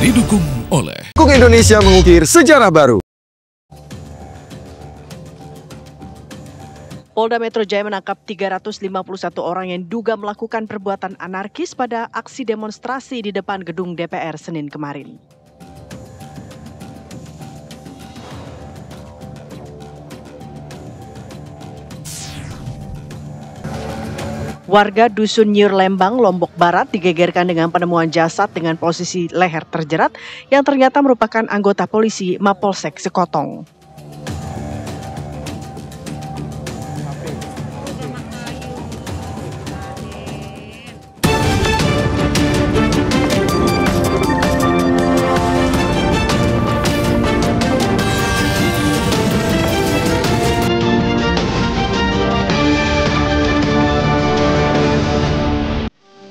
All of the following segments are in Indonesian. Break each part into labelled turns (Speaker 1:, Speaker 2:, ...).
Speaker 1: Didukung oleh
Speaker 2: Indonesia mengukir sejarah baru.
Speaker 3: Polda Metro Jaya menangkap 351 orang yang diduga melakukan perbuatan anarkis pada aksi demonstrasi di depan gedung DPR Senin kemarin. Warga Dusun Nyur Lembang, Lombok Barat digegerkan dengan penemuan jasad dengan posisi leher terjerat yang ternyata merupakan anggota polisi Mapolsek Sekotong.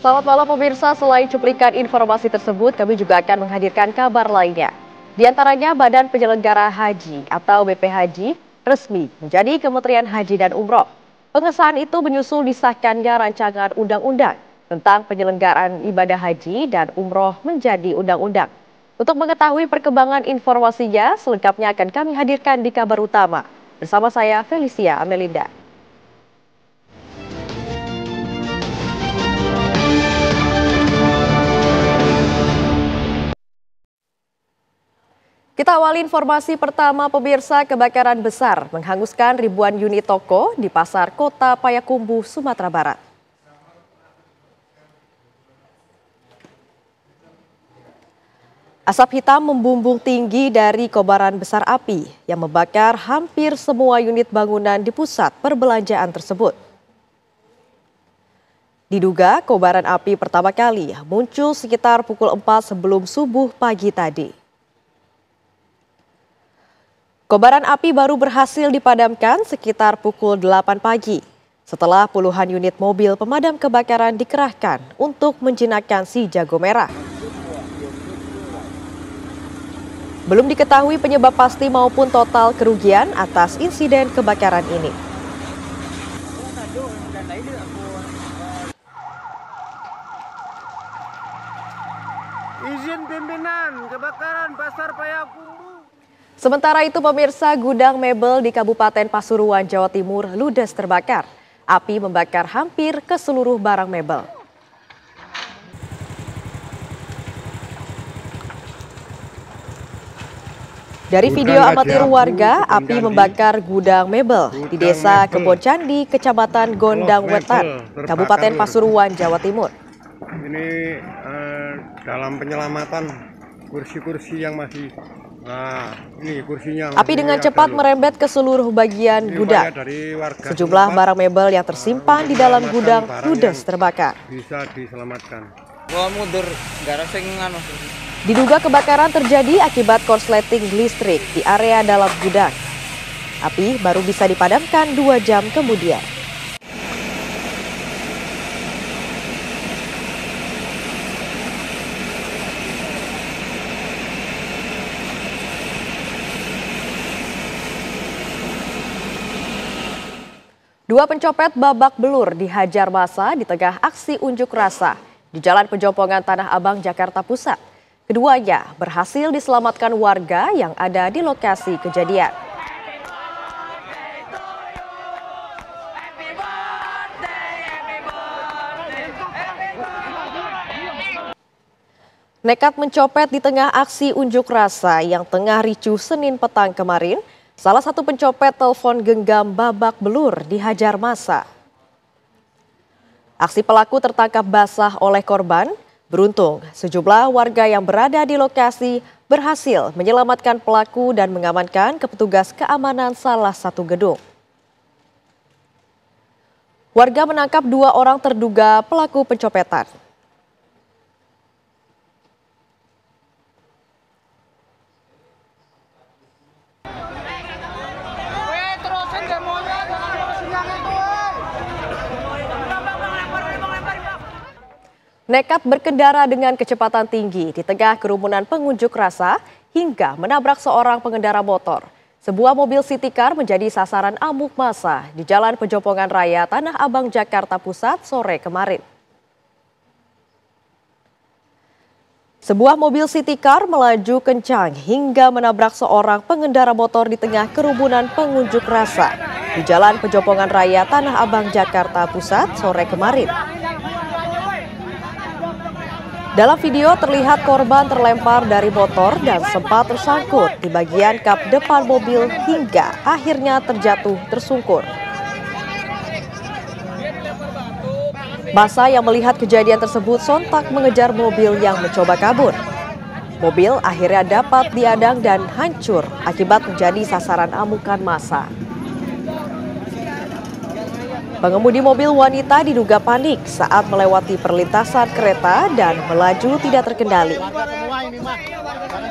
Speaker 4: Selamat malam pemirsa, selain cuplikan informasi tersebut, kami juga akan menghadirkan kabar lainnya. Di antaranya Badan Penyelenggara Haji atau BPHJ resmi menjadi Kementerian Haji dan Umroh. Pengesahan itu menyusul disahkannya rancangan undang-undang tentang penyelenggaraan ibadah haji dan umroh menjadi undang-undang. Untuk mengetahui perkembangan informasinya, selengkapnya akan kami hadirkan di kabar utama. Bersama saya, Felicia Amelinda. Kita awali informasi pertama pemirsa, kebakaran besar menghanguskan ribuan unit toko di pasar kota Payakumbuh, Sumatera Barat. Asap hitam membumbung tinggi dari kobaran besar api yang membakar hampir semua unit bangunan di pusat perbelanjaan tersebut. Diduga kobaran api pertama kali muncul sekitar pukul 4 sebelum subuh pagi tadi. Kobaran api baru berhasil dipadamkan sekitar pukul 8 pagi setelah puluhan unit mobil pemadam kebakaran dikerahkan untuk menjinakkan si jago merah. Belum diketahui penyebab pasti maupun total kerugian atas insiden kebakaran ini.
Speaker 5: Izin pimpinan kebakaran Pasar Payakumbuh.
Speaker 4: Sementara itu pemirsa, gudang mebel di Kabupaten Pasuruan, Jawa Timur ludes terbakar. Api membakar hampir ke seluruh barang mebel. Dari video amatir warga, api membakar gudang mebel di Desa Kebon Candi, Kecamatan Gondang Wetan, Kabupaten Pasuruan, Jawa Timur.
Speaker 5: Ini dalam penyelamatan kursi-kursi yang masih ini kursinya.
Speaker 4: Api dengan cepat merembet ke seluruh bagian gudang. Sejumlah barang mebel yang tersimpan di dalam gudang ludes terbakar.
Speaker 5: Bisa diselamatkan.
Speaker 4: Diduga kebakaran terjadi akibat korsleting listrik di area dalam gudang. Api baru bisa dipadamkan 2 jam kemudian. Dua pencopet babak belur dihajar massa di tengah aksi unjuk rasa di Jalan Pejompongan Tanah Abang, Jakarta Pusat. Keduanya berhasil diselamatkan warga yang ada di lokasi kejadian. Nekat mencopet di tengah aksi unjuk rasa yang tengah ricuh Senin petang kemarin, salah satu pencopet telepon genggam babak belur dihajar massa. Aksi pelaku tertangkap basah oleh korban. Beruntung, sejumlah warga yang berada di lokasi berhasil menyelamatkan pelaku dan mengamankan ke petugas keamanan salah satu gedung. Warga menangkap 2 orang terduga pelaku pencopetan. Nekat berkendara dengan kecepatan tinggi di tengah kerumunan pengunjuk rasa hingga menabrak seorang pengendara motor. Sebuah mobil City Car menjadi sasaran amuk massa di Jalan Pejompongan Raya Tanah Abang, Jakarta Pusat sore kemarin. Sebuah mobil city car melaju kencang hingga menabrak seorang pengendara motor di tengah kerumunan pengunjuk rasa di Jalan Pejompongan Raya Tanah Abang, Jakarta Pusat sore kemarin. Dalam video terlihat korban terlempar dari motor dan sempat tersangkut di bagian kap depan mobil hingga akhirnya terjatuh tersungkur. Massa yang melihat kejadian tersebut sontak mengejar mobil yang mencoba kabur. Mobil akhirnya dapat diadang dan hancur akibat menjadi sasaran amukan massa. Pengemudi mobil wanita diduga panik saat melewati perlintasan kereta dan melaju tidak terkendali.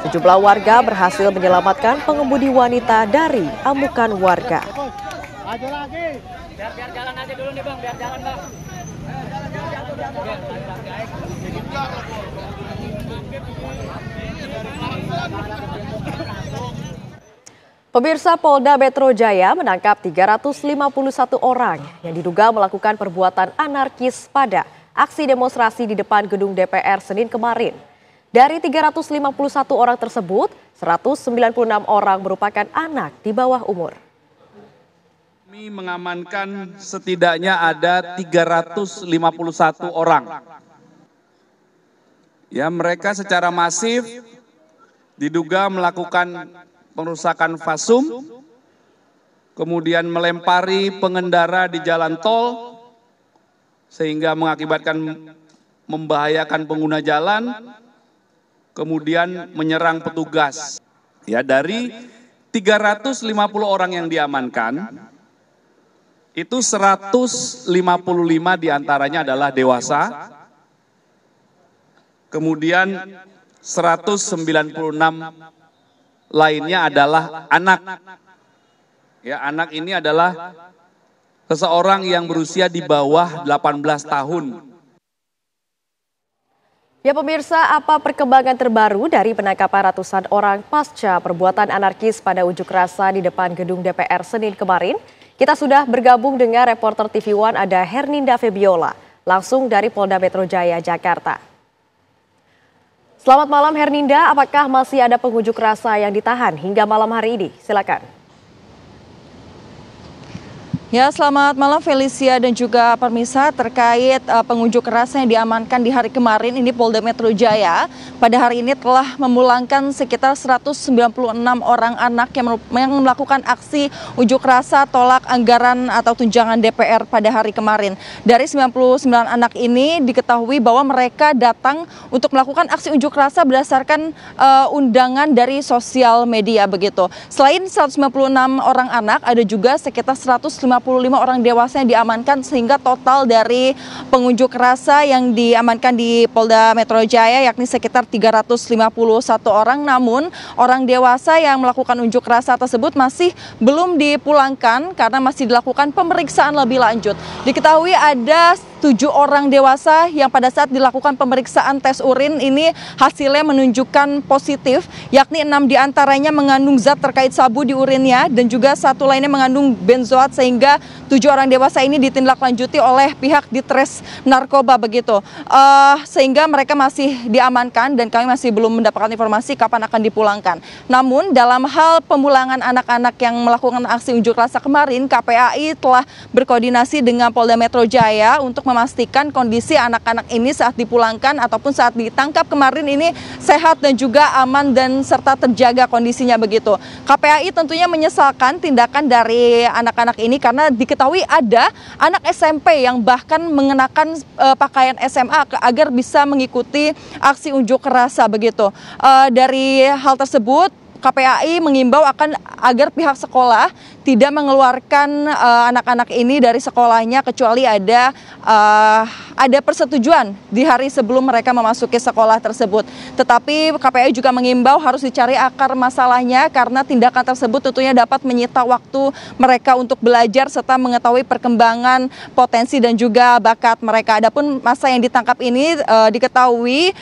Speaker 4: Sejumlah warga berhasil menyelamatkan pengemudi wanita dari amukan warga.
Speaker 1: Biar jalan aja dulu nih Bang, biar jalan Bang.
Speaker 4: Pemirsa, Polda Metro Jaya menangkap 351 orang yang diduga melakukan perbuatan anarkis pada aksi demonstrasi di depan gedung DPR Senin kemarin. Dari 351 orang tersebut, 196 orang merupakan anak di bawah umur.
Speaker 6: Kami mengamankan setidaknya ada 351 orang. Ya, mereka secara masif diduga melakukan perusakan fasum, kemudian melempari pengendara di jalan tol, sehingga mengakibatkan membahayakan pengguna jalan, kemudian menyerang petugas. Ya, dari 350 orang yang diamankan, itu 155 diantaranya adalah dewasa, kemudian 196 lainnya adalah anak. Ya, anak ini adalah seseorang yang berusia di bawah 18 tahun.
Speaker 4: Ya pemirsa, apa perkembangan terbaru dari penangkapan ratusan orang pasca perbuatan anarkis pada unjuk rasa di depan gedung DPR Senin kemarin? Kita sudah bergabung dengan reporter TV One ada Herninda Febiola, langsung dari Polda Metro Jaya, Jakarta. Selamat malam Herninda, apakah masih ada pengunjuk rasa yang ditahan hingga malam hari ini? Silakan.
Speaker 7: Ya, selamat malam Felicia dan juga pemirsa. Terkait pengunjuk rasa yang diamankan di hari kemarin, ini Polda Metro Jaya pada hari ini telah memulangkan sekitar 196 orang anak yang melakukan aksi unjuk rasa tolak anggaran atau tunjangan DPR pada hari kemarin. Dari 99 anak ini diketahui bahwa mereka datang untuk melakukan aksi unjuk rasa berdasarkan undangan dari sosial media begitu. Selain 196 orang anak, ada juga sekitar 155 orang dewasa yang diamankan, sehingga total dari pengunjuk rasa yang diamankan di Polda Metro Jaya yakni sekitar 351 orang. Namun orang dewasa yang melakukan unjuk rasa tersebut masih belum dipulangkan karena masih dilakukan pemeriksaan lebih lanjut. Diketahui ada 7 orang dewasa yang pada saat dilakukan pemeriksaan tes urin ini hasilnya menunjukkan positif, yakni 6 diantaranya mengandung zat terkait sabu di urinnya dan juga 1 lainnya mengandung benzoat, sehingga 7 orang dewasa ini ditindaklanjuti oleh pihak Ditres Narkoba begitu. Sehingga mereka masih diamankan dan kami masih belum mendapatkan informasi kapan akan dipulangkan. Namun dalam hal pemulangan anak-anak yang melakukan aksi unjuk rasa kemarin, KPAI telah berkoordinasi dengan Polda Metro Jaya untuk memastikan kondisi anak-anak ini saat dipulangkan ataupun saat ditangkap kemarin ini sehat dan juga aman dan serta terjaga kondisinya begitu. KPAI tentunya menyesalkan tindakan dari anak-anak ini karena diketahui ada anak SMP yang bahkan mengenakan pakaian SMA agar bisa mengikuti aksi unjuk rasa begitu. Dari hal tersebut, KPAI mengimbau agar pihak sekolah tidak mengeluarkan anak-anak ini dari sekolahnya kecuali ada persetujuan di hari sebelum mereka memasuki sekolah tersebut. Tetapi KPAI juga mengimbau harus dicari akar masalahnya karena tindakan tersebut tentunya dapat menyita waktu mereka untuk belajar serta mengetahui perkembangan potensi dan juga bakat mereka. Adapun masa yang ditangkap ini diketahui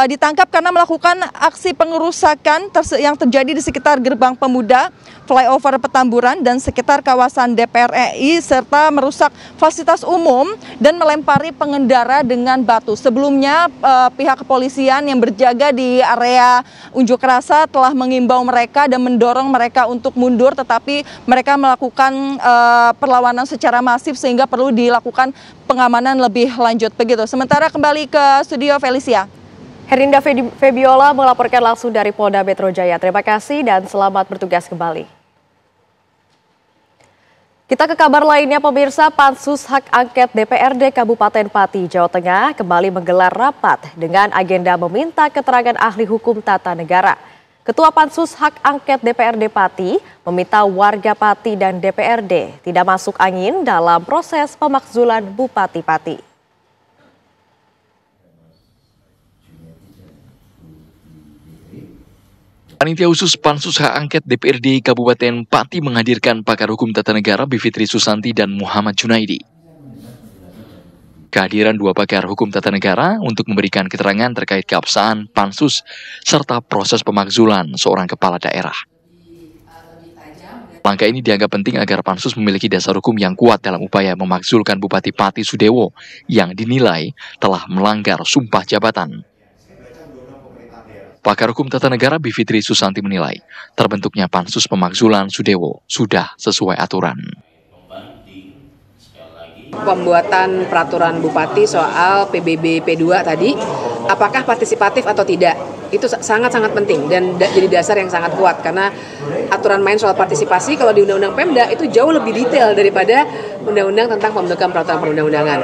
Speaker 7: ditangkap karena melakukan aksi pengerusakan yang terjadi terjadi di sekitar Gerbang Pemuda, flyover Petamburan, dan sekitar kawasan DPR RI, serta merusak fasilitas umum dan melempari pengendara dengan batu. Sebelumnya pihak kepolisian yang berjaga di area unjuk rasa telah mengimbau mereka dan mendorong mereka untuk mundur, tetapi mereka melakukan perlawanan secara masif sehingga perlu dilakukan pengamanan lebih lanjut begitu. Sementara kembali ke studio Felicia.
Speaker 4: Herinda Febiola melaporkan langsung dari Polda Metro Jaya. Terima kasih dan selamat bertugas kembali. Kita ke kabar lainnya, pemirsa. Pansus Hak Angket DPRD Kabupaten Pati, Jawa Tengah kembali menggelar rapat dengan agenda meminta keterangan ahli hukum tata negara. Ketua Pansus Hak Angket DPRD Pati meminta warga Pati dan DPRD tidak masuk angin dalam proses pemakzulan Bupati Pati.
Speaker 8: Panitia khusus Pansus Hak Angket DPRD Kabupaten Pati menghadirkan pakar hukum tata negara Bivitri Susanti dan Muhammad Junaidi. Kehadiran dua pakar hukum tata negara untuk memberikan keterangan terkait keabsahan Pansus serta proses pemakzulan seorang kepala daerah. Langkah ini dianggap penting agar Pansus memiliki dasar hukum yang kuat dalam upaya memakzulkan Bupati Pati Sudewo yang dinilai telah melanggar sumpah jabatan. Pakar hukum tata negara Bivitri Susanti menilai terbentuknya Pansus Pemakzulan Sudewo sudah sesuai aturan.
Speaker 9: Pembuatan peraturan Bupati soal PBB P2 tadi, apakah partisipatif atau tidak, itu sangat-sangat penting dan jadi dasar yang sangat kuat, karena aturan main soal partisipasi kalau di Undang-Undang Pemda itu jauh lebih detail daripada Undang-Undang tentang pembentukan peraturan perundang-undangan.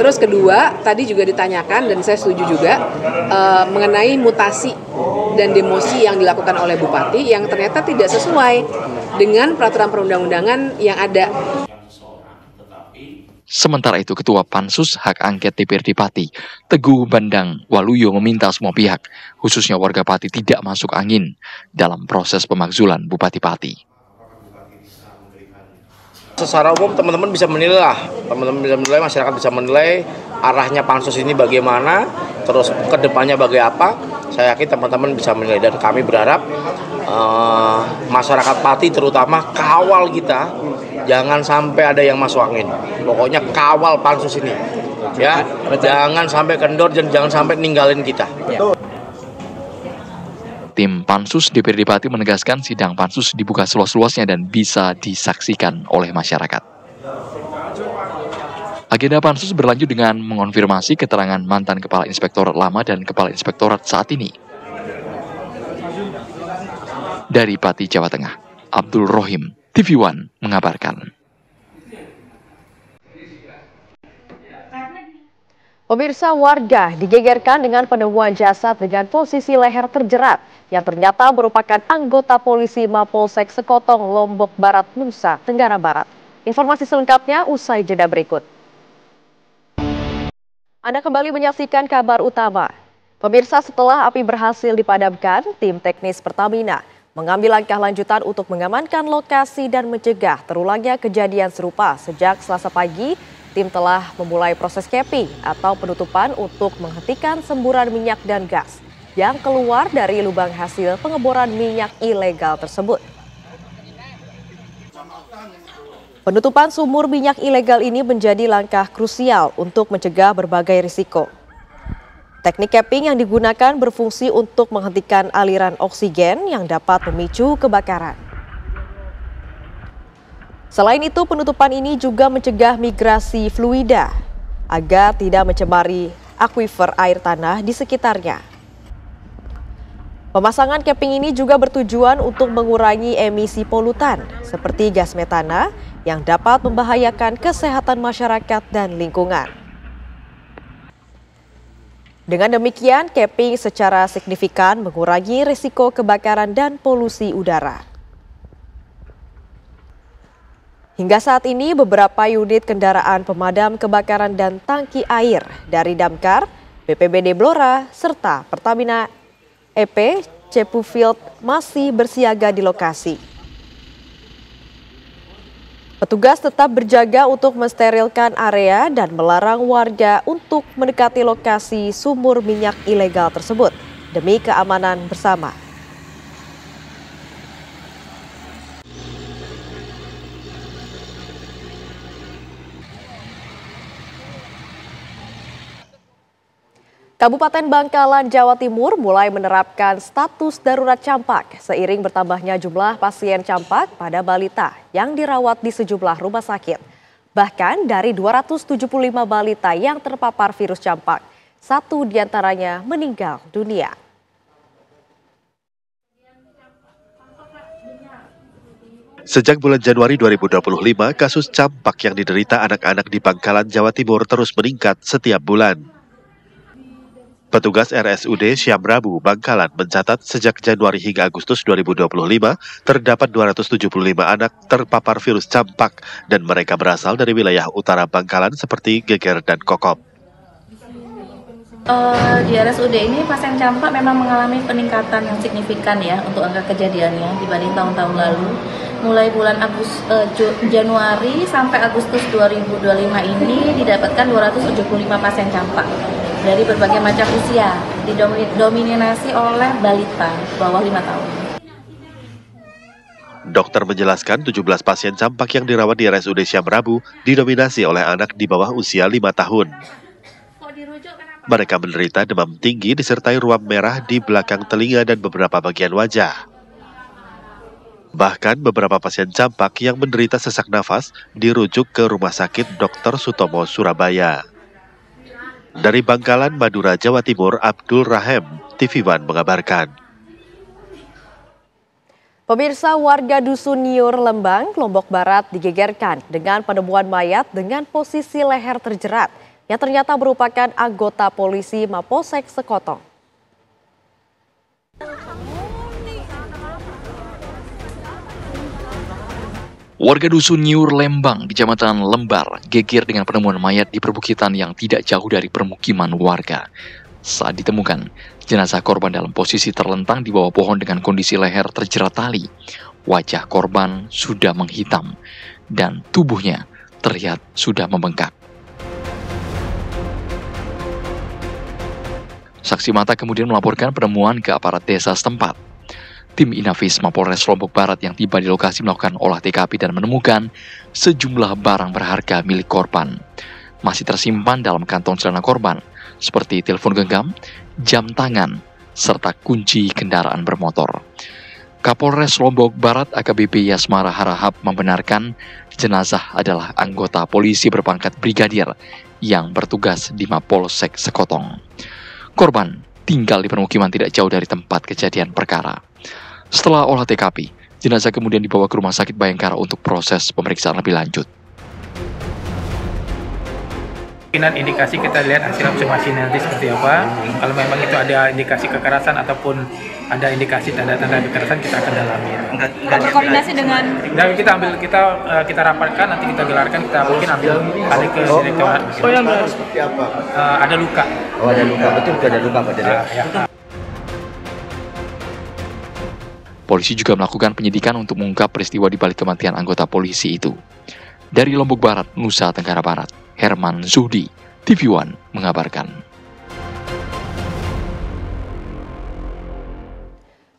Speaker 9: Terus kedua, tadi juga ditanyakan dan saya setuju juga mengenai mutasi dan demosi yang dilakukan oleh Bupati yang ternyata tidak sesuai dengan peraturan perundang-undangan yang ada.
Speaker 8: Sementara itu, Ketua Pansus Hak Angket DPRD Pati, Teguh Bandang Waluyo, meminta semua pihak, khususnya warga Pati, tidak masuk angin dalam proses pemakzulan Bupati Pati.
Speaker 10: Secara umum teman-teman bisa menilai lah, masyarakat bisa menilai arahnya Pansus ini bagaimana, terus ke depannya bagaimana. Saya yakin teman-teman bisa menilai dan kami berharap masyarakat Pati terutama kawal kita, jangan sampai ada yang masuk angin. Pokoknya kawal Pansus ini, ya, jangan sampai kendor dan jangan sampai ninggalin kita.
Speaker 8: Tim Pansus DPRD Pati menegaskan sidang Pansus dibuka seluas-luasnya dan bisa disaksikan oleh masyarakat. Agenda Pansus berlanjut dengan mengonfirmasi keterangan mantan Kepala Inspektorat Lama dan Kepala Inspektorat saat ini. Dari Pati, Jawa Tengah, Abdul Rohim, TV One mengabarkan.
Speaker 4: Pemirsa, warga digegerkan dengan penemuan jasad dengan posisi leher terjerat yang ternyata merupakan anggota polisi Mapolsek Sekotong, Lombok Barat, Nusa Tenggara Barat. Informasi selengkapnya usai jeda berikut. Anda kembali menyaksikan kabar utama. Pemirsa, setelah api berhasil dipadamkan, tim teknis Pertamina mengambil langkah lanjutan untuk mengamankan lokasi dan mencegah terulangnya kejadian serupa. Sejak Selasa pagi, tim telah memulai proses capping atau penutupan untuk menghentikan semburan minyak dan gas yang keluar dari lubang hasil pengeboran minyak ilegal tersebut. Penutupan sumur minyak ilegal ini menjadi langkah krusial untuk mencegah berbagai risiko. Teknik capping yang digunakan berfungsi untuk menghentikan aliran oksigen yang dapat memicu kebakaran. Selain itu, penutupan ini juga mencegah migrasi fluida agar tidak mencemari akuifer air tanah di sekitarnya. Pemasangan capping ini juga bertujuan untuk mengurangi emisi polutan seperti gas metana yang dapat membahayakan kesehatan masyarakat dan lingkungan. Dengan demikian, capping secara signifikan mengurangi risiko kebakaran dan polusi udara. Hingga saat ini, beberapa unit kendaraan pemadam kebakaran dan tangki air dari Damkar, BPBD Blora, serta Pertamina EP Cepufield masih bersiaga di lokasi. Petugas tetap berjaga untuk mensterilkan area dan melarang warga untuk mendekati lokasi sumur minyak ilegal tersebut demi keamanan bersama. Kabupaten Bangkalan, Jawa Timur mulai menerapkan status darurat campak seiring bertambahnya jumlah pasien campak pada balita yang dirawat di sejumlah rumah sakit. Bahkan dari 275 balita yang terpapar virus campak, 1 diantaranya meninggal dunia.
Speaker 11: Sejak bulan Januari 2025, kasus campak yang diderita anak-anak di Bangkalan, Jawa Timur terus meningkat setiap bulan. Petugas RSUD Syamrabu, Bangkalan mencatat sejak Januari hingga Agustus 2025, terdapat 275 anak terpapar virus campak dan mereka berasal dari wilayah utara Bangkalan seperti Geger dan Kokop.
Speaker 12: Di RSUD ini pasien campak memang mengalami peningkatan yang signifikan ya untuk angka kejadiannya dibanding tahun-tahun lalu. Mulai bulan Januari sampai Agustus 2025 ini didapatkan 275 pasien campak dari berbagai macam usia, didominasi oleh balita bawah 5 tahun.
Speaker 11: Dokter menjelaskan 17 pasien campak yang dirawat di RSUD Syamrabu didominasi oleh anak di bawah usia 5 tahun. Mereka menderita demam tinggi disertai ruam merah di belakang telinga dan beberapa bagian wajah. Bahkan beberapa pasien campak yang menderita sesak nafas dirujuk ke Rumah Sakit Dr. Sutomo, Surabaya. Dari Bangkalan, Madura, Jawa Timur, Abdul Rahim, TV One mengabarkan.
Speaker 4: Pemirsa, warga Dusun Nyiur, Lembang, Lombok Barat digegerkan dengan penemuan mayat dengan posisi leher terjerat yang ternyata merupakan anggota polisi Mapolsek Sekotong.
Speaker 8: Warga Dusun Nyiur, Lembang, Kecamatan Lembar, geger dengan penemuan mayat di perbukitan yang tidak jauh dari permukiman warga. Saat ditemukan, jenazah korban dalam posisi terlentang di bawah pohon dengan kondisi leher terjerat tali. Wajah korban sudah menghitam dan tubuhnya terlihat sudah membengkak. Saksi mata kemudian melaporkan penemuan ke aparat desa setempat. Tim Inafis Mapolres Lombok Barat yang tiba di lokasi melakukan olah TKP dan menemukan sejumlah barang berharga milik korban. Masih tersimpan dalam kantong celana korban, seperti telepon genggam, jam tangan, serta kunci kendaraan bermotor. Kapolres Lombok Barat AKBP Yasmara Harahap membenarkan jenazah adalah anggota polisi berpangkat brigadir yang bertugas di Mapolsek Sekotong. Korban tinggal di permukiman tidak jauh dari tempat kejadian perkara. Setelah olah TKP, jenazah kemudian dibawa ke Rumah Sakit Bayangkara untuk proses pemeriksaan lebih lanjut.
Speaker 13: Indikasi kita lihat hasil observasi nanti seperti apa. Kalau memang itu ada indikasi kekerasan ataupun ada indikasi tanda-tanda kekerasan, kita akan dalami.
Speaker 12: Koordinasi dengan?
Speaker 13: Dan kita rapatkan, nanti kita gelarkan, kita mungkin ambil balik ke direktorat.
Speaker 10: Oh yang seperti apa?
Speaker 13: Ada luka.
Speaker 10: Oh ada luka, betul ada luka Pak Direk.
Speaker 13: Ya.
Speaker 8: Polisi juga melakukan penyidikan untuk mengungkap peristiwa di balik kematian anggota polisi itu. Dari Lombok Barat, Nusa Tenggara Barat, Herman Zuhdi, TV One mengabarkan.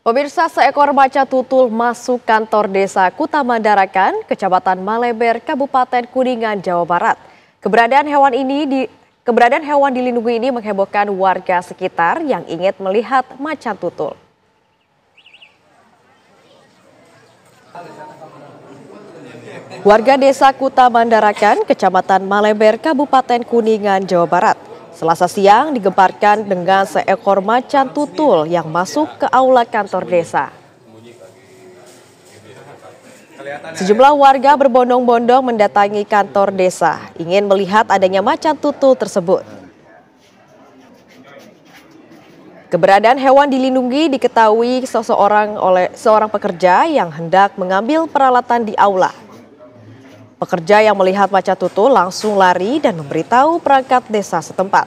Speaker 4: Pemirsa, seekor macan tutul masuk kantor desa Kutamandarakan, Kecamatan Maleber, Kabupaten Kuningan, Jawa Barat. Keberadaan hewan dilindungi ini menghebohkan warga sekitar yang ingin melihat macan tutul. Warga desa Kutamandarakan, Kecamatan Maleber, Kabupaten Kuningan, Jawa Barat, Selasa siang digemparkan dengan seekor macan tutul yang masuk ke aula kantor desa. Sejumlah warga berbondong-bondong mendatangi kantor desa, ingin melihat adanya macan tutul tersebut. Keberadaan hewan dilindungi diketahui oleh seorang pekerja yang hendak mengambil peralatan di aula. Pekerja yang melihat macan tutul langsung lari dan memberitahu perangkat desa setempat.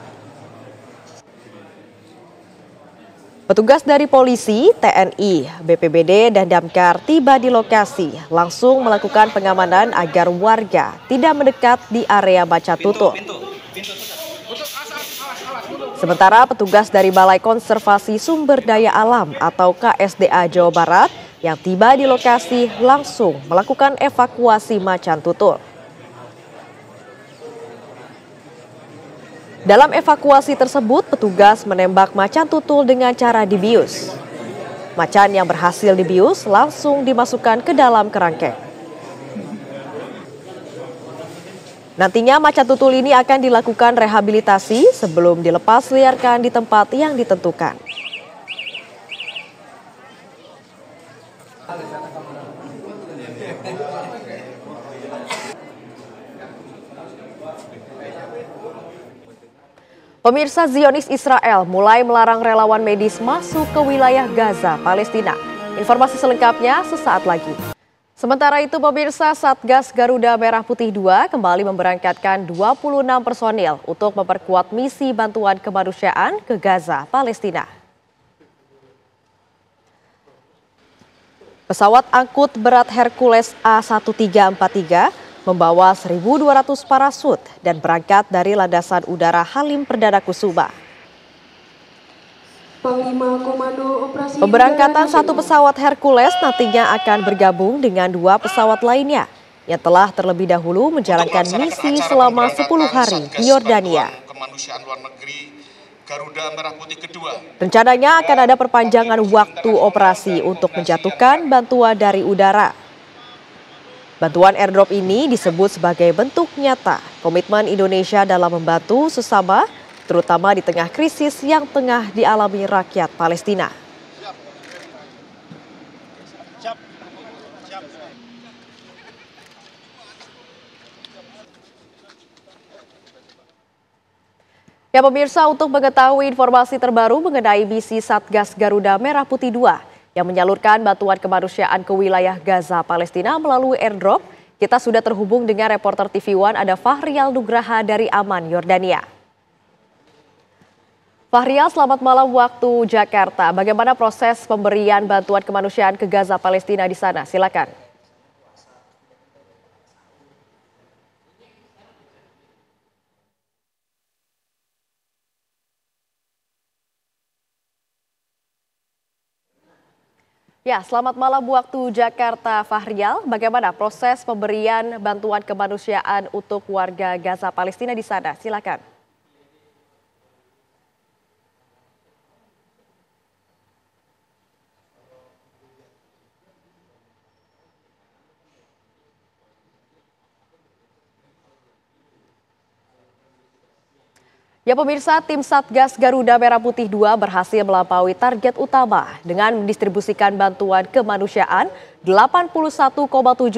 Speaker 4: Petugas dari polisi, TNI, BPBD, dan Damkar tiba di lokasi langsung melakukan pengamanan agar warga tidak mendekat di area macan tutul. Sementara petugas dari Balai Konservasi Sumber Daya Alam atau KSDA Jawa Barat yang tiba di lokasi langsung melakukan evakuasi macan tutul. Dalam evakuasi tersebut, petugas menembak macan tutul dengan cara dibius. Macan yang berhasil dibius langsung dimasukkan ke dalam kerangkeng. Nantinya macan tutul ini akan dilakukan rehabilitasi sebelum dilepas liarkan di tempat yang ditentukan. Pemirsa, Zionis Israel mulai melarang relawan medis masuk ke wilayah Gaza, Palestina. Informasi selengkapnya sesaat lagi. Sementara itu, pemirsa, Satgas Garuda Merah Putih II kembali memberangkatkan 26 personil untuk memperkuat misi bantuan kemanusiaan ke Gaza, Palestina. Pesawat angkut berat Hercules A1343 membawa 1.200 parasut dan berangkat dari landasan udara Halim Perdana Kusuma. Pemberangkatan satu pesawat Hercules nantinya akan bergabung dengan 2 pesawat lainnya yang telah terlebih dahulu menjalankan misi selama 10 hari di Yordania. Rencananya akan ada perpanjangan waktu operasi untuk menjatuhkan bantuan dari udara. Bantuan airdrop ini disebut sebagai bentuk nyata komitmen Indonesia dalam membantu sesama, terutama di tengah krisis yang tengah dialami rakyat Palestina. Ya pemirsa, untuk mengetahui informasi terbaru mengenai misi Satgas Garuda Merah Putih II yang menyalurkan bantuan kemanusiaan ke wilayah Gaza, Palestina melalui airdrop, kita sudah terhubung dengan reporter TV One ada Fahrial Nugraha dari Amman, Yordania. Fahrial, selamat malam waktu Jakarta. Bagaimana proses pemberian bantuan kemanusiaan ke Gaza, Palestina di sana? Silakan. Ya, selamat malam waktu Jakarta, Fahrial. Bagaimana proses pemberian bantuan kemanusiaan untuk warga Gaza, Palestina di sana? Silakan. Ya pemirsa, tim Satgas Garuda Merah Putih II berhasil melampaui target utama dengan mendistribusikan bantuan kemanusiaan 81,7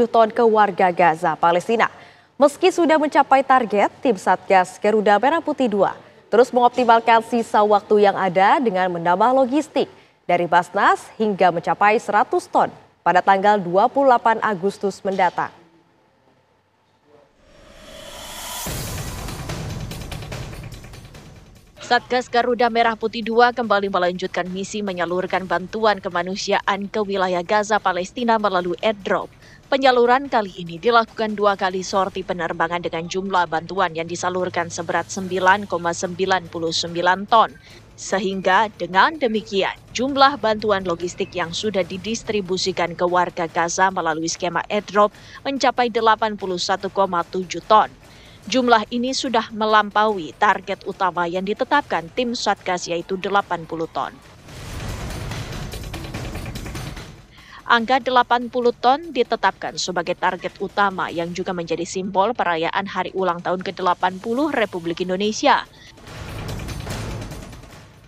Speaker 4: ton ke warga Gaza, Palestina. Meski sudah mencapai target, tim Satgas Garuda Merah Putih II terus mengoptimalkan sisa waktu yang ada dengan menambah logistik dari Basnas hingga mencapai 100 ton pada tanggal 28 Agustus mendatang.
Speaker 14: Satgas Garuda Merah Putih II kembali melanjutkan misi menyalurkan bantuan kemanusiaan ke wilayah Gaza, Palestina melalui airdrop. Penyaluran kali ini dilakukan 2 kali sorti penerbangan dengan jumlah bantuan yang disalurkan seberat 9,99 ton. Sehingga dengan demikian, jumlah bantuan logistik yang sudah didistribusikan ke warga Gaza melalui skema airdrop mencapai 81,7 ton. Jumlah ini sudah melampaui target utama yang ditetapkan tim Satgas yaitu 80 ton. Angka 80 ton ditetapkan sebagai target utama yang juga menjadi simbol perayaan Hari Ulang Tahun ke-80 Republik Indonesia.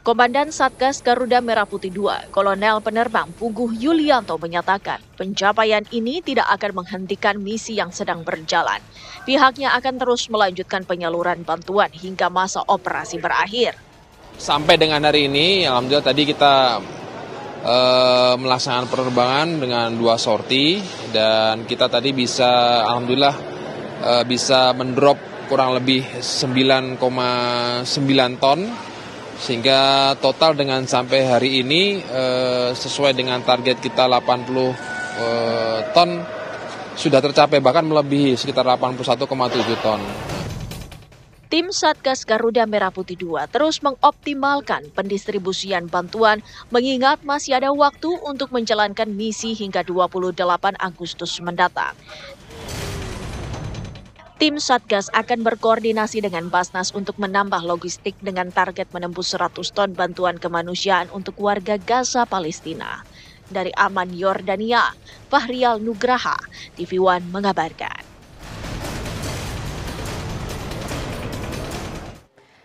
Speaker 14: Komandan Satgas Garuda Merah Putih II, Kolonel Penerbang Puguh Yulianto menyatakan pencapaian ini tidak akan menghentikan misi yang sedang berjalan. Pihaknya akan terus melanjutkan penyaluran bantuan hingga masa operasi berakhir.
Speaker 15: Sampai dengan hari ini, alhamdulillah tadi kita melaksanakan penerbangan dengan 2 sorti dan kita tadi bisa alhamdulillah bisa mendrop kurang lebih 9,9 ton. Sehingga total dengan sampai hari ini sesuai dengan target kita 80 ton sudah tercapai, bahkan melebihi sekitar 81,7 ton.
Speaker 14: Tim Satgas Garuda Merah Putih II terus mengoptimalkan pendistribusian bantuan mengingat masih ada waktu untuk menjalankan misi hingga 28 Agustus mendatang. Tim Satgas akan berkoordinasi dengan Basnas untuk menambah logistik dengan target menembus 100 ton bantuan kemanusiaan untuk warga Gaza Palestina. Dari Amman, Yordania, Fahrial Nugraha, TV One mengabarkan.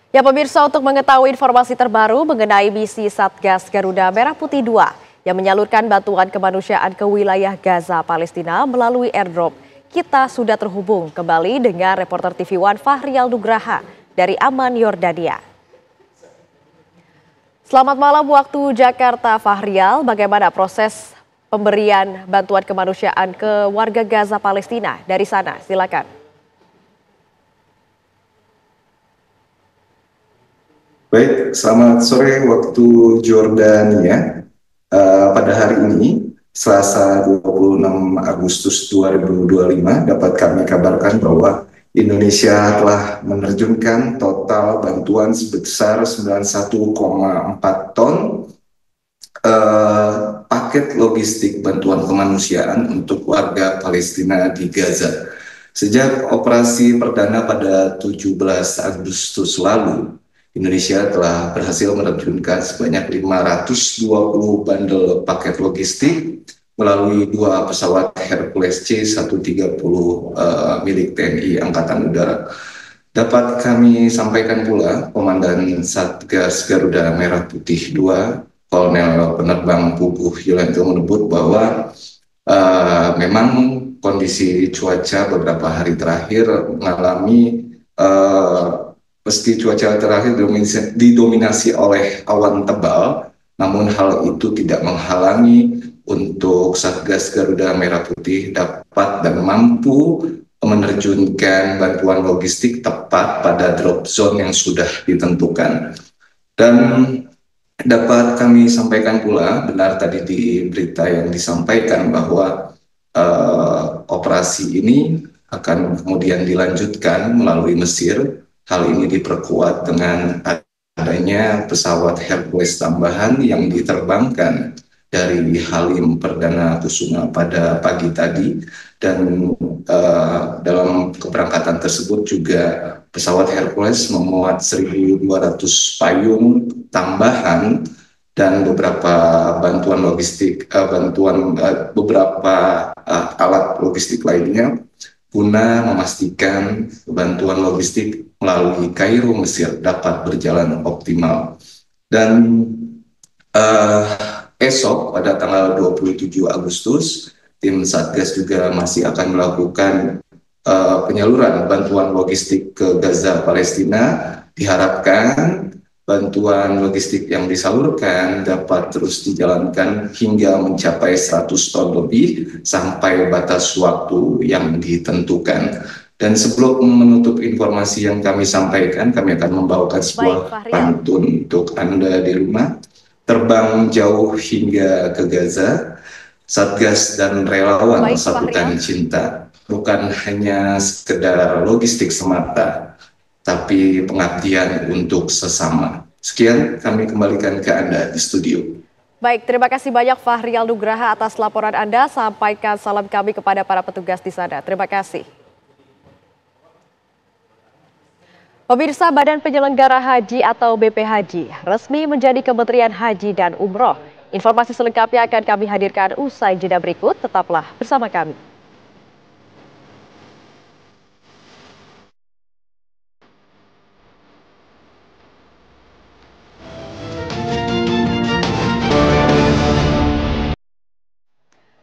Speaker 4: Ya pemirsa, untuk mengetahui informasi terbaru mengenai misi Satgas Garuda Merah Putih 2 yang menyalurkan bantuan kemanusiaan ke wilayah Gaza, Palestina melalui airdrop, kita sudah terhubung kembali dengan reporter TV One Fahrial Nugraha dari Amman, Yordania. Selamat malam waktu Jakarta, Fahrial. Bagaimana proses pemberian bantuan kemanusiaan ke warga Gaza, Palestina dari sana? Silakan.
Speaker 16: Baik, selamat sore waktu Jordania. Pada hari ini, Selasa 26 Agustus 2025, dapat kami kabarkan bahwa Indonesia telah menerjunkan total bantuan sebesar 91,4 ton paket logistik bantuan kemanusiaan untuk warga Palestina di Gaza. Sejak operasi perdana pada 17 Agustus lalu, Indonesia telah berhasil menerjunkan sebanyak 520 bandel paket logistik melalui 2 pesawat Hercules C-130 milik TNI Angkatan Udara. Dapat kami sampaikan pula, Komandan Satgas Garuda Merah Putih 2, Kolonel Penerbang Puguh Yulianto menyebut bahwa memang kondisi cuaca beberapa hari terakhir mengalami meski cuaca terakhir didominasi oleh awan tebal, namun hal itu tidak menghalangi untuk Satgas Garuda Merah Putih dapat dan mampu menerjunkan bantuan logistik tepat pada drop zone yang sudah ditentukan. Dan dapat kami sampaikan pula, benar tadi di berita yang disampaikan bahwa operasi ini akan kemudian dilanjutkan melalui Mesir. Hal ini diperkuat dengan adanya pesawat Hercules tambahan yang diterbangkan dari Halim Perdana Kusuma pada pagi tadi, dan dalam keberangkatan tersebut juga pesawat Hercules memuat 1.200 payung tambahan dan beberapa bantuan logistik, beberapa alat logistik lainnya guna memastikan bantuan logistik melalui Kairo, Mesir dapat berjalan optimal. Dan esok pada tanggal 27 Agustus, tim Satgas juga masih akan melakukan penyaluran bantuan logistik ke Gaza, Palestina. Diharapkan bantuan logistik yang disalurkan dapat terus dijalankan hingga mencapai 100 ton lebih sampai batas waktu yang ditentukan. Dan sebelum menutup informasi yang kami sampaikan, kami akan membawakan sebuah pantun untuk Anda di rumah. Terbang jauh hingga ke Gaza, Satgas dan relawan satukan cinta. Bukan hanya sekedar logistik semata, tapi pengabdian untuk sesama. Sekian, kami kembalikan ke Anda di studio.
Speaker 4: Baik, terima kasih banyak Fahrial Nugraha atas laporan Anda. Sampaikan salam kami kepada para petugas di sana. Terima kasih. Pemirsa, Badan Penyelenggara Haji atau BPHJ resmi menjadi Kementerian Haji dan Umroh. Informasi selengkapnya akan kami hadirkan usai jeda berikut. Tetaplah bersama kami.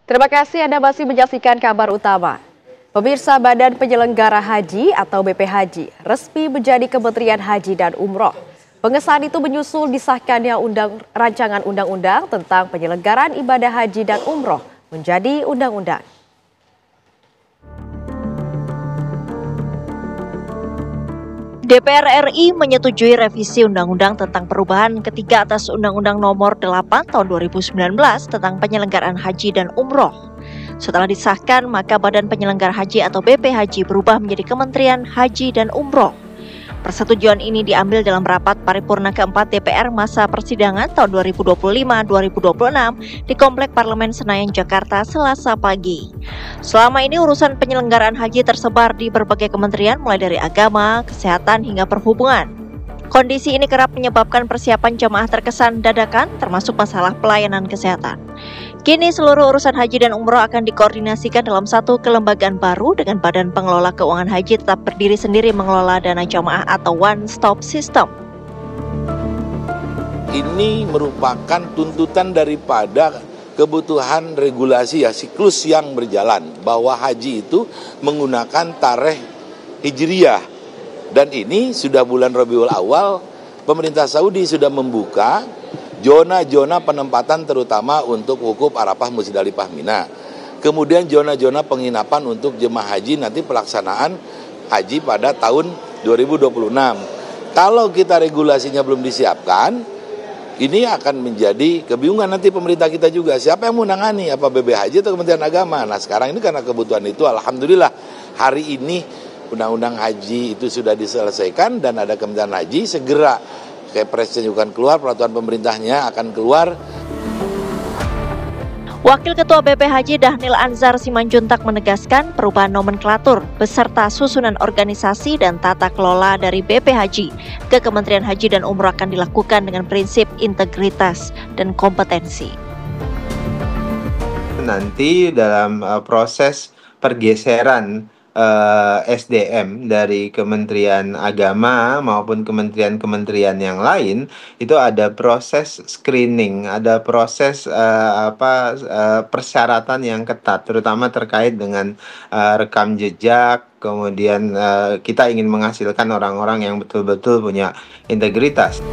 Speaker 4: Terima kasih Anda masih menyaksikan kabar utama. Pemirsa, Badan Penyelenggara Haji atau BPHJ resmi menjadi Kementerian Haji dan Umroh. Pengesahan itu menyusul disahkannya rancangan undang-undang tentang penyelenggaraan ibadah haji dan umroh menjadi undang-undang.
Speaker 14: DPR RI menyetujui revisi Undang-Undang tentang perubahan ketiga atas Undang-Undang Nomor 8 Tahun 2019 tentang penyelenggaraan haji dan umroh. Setelah disahkan, maka Badan Penyelenggara Haji atau BPHJ berubah menjadi Kementerian Haji dan Umroh. Persetujuan ini diambil dalam rapat paripurna keempat DPR masa persidangan tahun 2025-2026 di Komplek Parlemen Senayan, Jakarta, Selasa pagi. Selama ini urusan penyelenggaraan haji tersebar di berbagai kementerian mulai dari agama, kesehatan, hingga perhubungan. Kondisi ini kerap menyebabkan persiapan jemaah terkesan dadakan, termasuk masalah pelayanan kesehatan. Kini seluruh urusan haji dan umroh akan dikoordinasikan dalam satu kelembagaan baru dengan Badan Pengelola Keuangan Haji tetap berdiri sendiri mengelola dana jemaah atau one-stop system.
Speaker 17: Ini merupakan tuntutan daripada kebutuhan regulasi siklus yang berjalan, bahwa haji itu menggunakan tarikh Hijriyah. Dan ini sudah bulan Rabiul Awal, pemerintah Saudi sudah membuka zona-zona penempatan terutama untuk wukuf Arafah, Musdalifah, Mina. Kemudian zona-zona penginapan untuk jemaah haji nanti pelaksanaan haji pada tahun 2026. Kalau kita regulasinya belum disiapkan, ini akan menjadi kebingungan nanti pemerintah kita juga. Siapa yang menangani? Apa BB Haji atau Kementerian Agama? Nah sekarang ini karena kebutuhan itu, alhamdulillah hari ini Undang-Undang Haji itu sudah diselesaikan dan ada Kementerian Haji, segera Kepresnya juga akan keluar, peraturan pemerintahnya akan keluar.
Speaker 14: Wakil Ketua BP Haji Dhanil Anzar Simanjuntak menegaskan perubahan nomenklatur beserta susunan organisasi dan tata kelola dari BP Haji ke Kementerian Haji dan Umroh akan dilakukan dengan prinsip integritas dan kompetensi.
Speaker 18: Nanti dalam proses pergeseran SDM dari Kementerian Agama maupun kementerian-kementerian yang lain, itu ada proses screening, ada proses persyaratan yang ketat, terutama terkait dengan rekam jejak. Kemudian kita ingin menghasilkan orang-orang yang betul-betul punya integritas.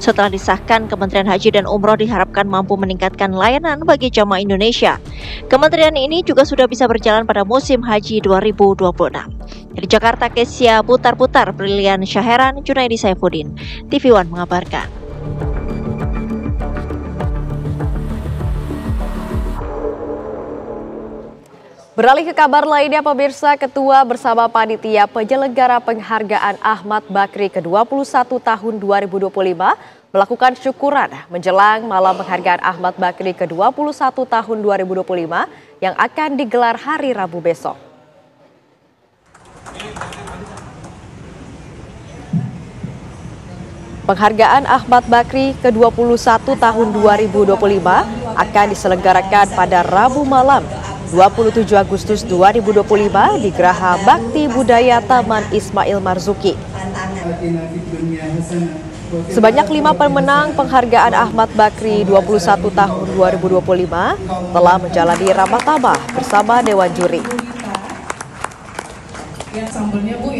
Speaker 14: Setelah disahkan, Kementerian Haji dan Umroh diharapkan mampu meningkatkan layanan bagi jamaah Indonesia. Kementerian ini juga sudah bisa berjalan pada musim haji 2026. Dari Jakarta, Kesia Putar-Putar, Brilian Syaheran, Junaidi Saifuddin, TV One mengabarkan.
Speaker 4: Beralih ke kabar lainnya, pemirsa, Ketua bersama Panitia Penyelenggara Penghargaan Ahmad Bakri ke-21 tahun 2025 melakukan syukuran menjelang malam penghargaan Ahmad Bakri ke-21 tahun 2025 yang akan digelar hari Rabu besok. Penghargaan Ahmad Bakri ke-21 tahun 2025 akan diselenggarakan pada Rabu malam 27 Agustus 2025 di Geraha Bakti Budaya Taman Ismail Marzuki. Sebanyak 5 pemenang penghargaan Ahmad Bakri 21 tahun 2025 telah menjalani ramah tamah bersama Dewan Juri.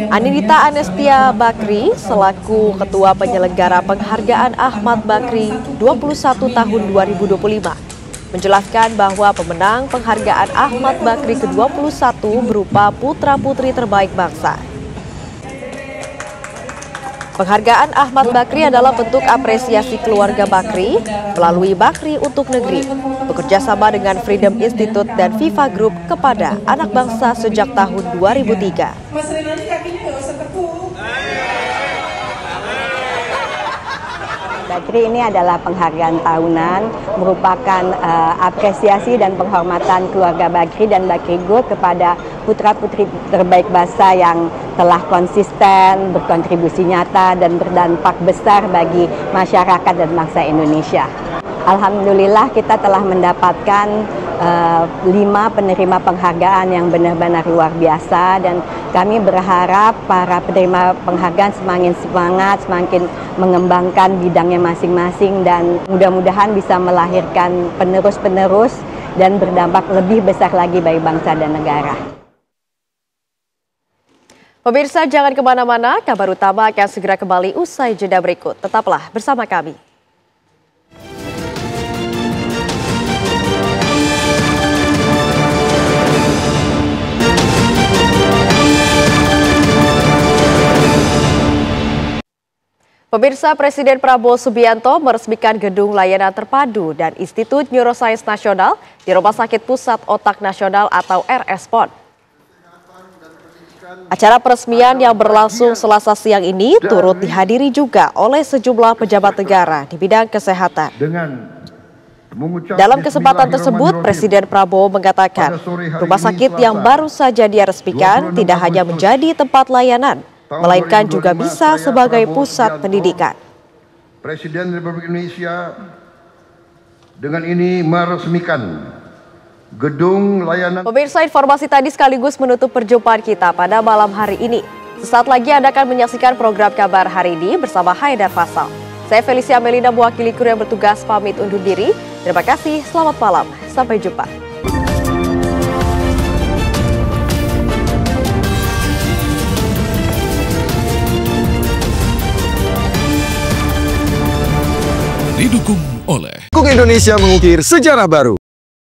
Speaker 4: Anindita Anestia Bakri selaku Ketua Penyelenggara Penghargaan Ahmad Bakri 21 tahun 2025 menjelaskan bahwa pemenang penghargaan Ahmad Bakri ke-21 berupa putra-putri terbaik bangsa. Penghargaan Ahmad Bakri adalah bentuk apresiasi keluarga Bakri melalui Bakri untuk Negeri, bekerjasama dengan Freedom Institute dan Viva Group kepada anak bangsa sejak tahun 2003.
Speaker 19: Bakri ini adalah penghargaan tahunan, merupakan apresiasi dan penghormatan keluarga Bakri dan Bakri Group kepada putra-putri terbaik bangsa yang telah konsisten, berkontribusi nyata, dan berdampak besar bagi masyarakat dan bangsa Indonesia. Alhamdulillah kita telah mendapatkan 5 penerima penghargaan yang benar-benar luar biasa, dan kami berharap para penerima penghargaan semakin semangat, semakin mengembangkan bidangnya masing-masing, dan mudah-mudahan bisa melahirkan penerus-penerus dan berdampak lebih besar lagi bagi bangsa dan negara.
Speaker 4: Pemirsa, jangan kemana-mana, kabar utama akan segera kembali usai jeda berikut. Tetaplah bersama kami. Pemirsa, Presiden Prabowo Subianto meresmikan Gedung Layanan Terpadu dan Institut Neuroscience Nasional di Rumah Sakit Pusat Otak Nasional atau RS PON. Acara peresmian yang berlangsung Selasa siang ini turut dihadiri juga oleh sejumlah pejabat negara di bidang kesehatan. Dalam kesempatan tersebut, Presiden Prabowo mengatakan rumah sakit yang baru saja dia resmikan tidak hanya menjadi tempat layanan, melainkan juga bisa sebagai pusat pendidikan.
Speaker 20: Presiden Republik Indonesia dengan ini meresmikan gedung layanan.
Speaker 4: Pemirsa, informasi tadi sekaligus menutup perjumpaan kita pada malam hari ini. Sesaat lagi Anda akan menyaksikan program Kabar Hari Ini bersama Haidar Faisal. Saya Felicia Melina mewakili kru yang bertugas pamit undur diri. Terima kasih, selamat malam, sampai jumpa.
Speaker 2: Didukung oleh Indonesia mengukir sejarah baru.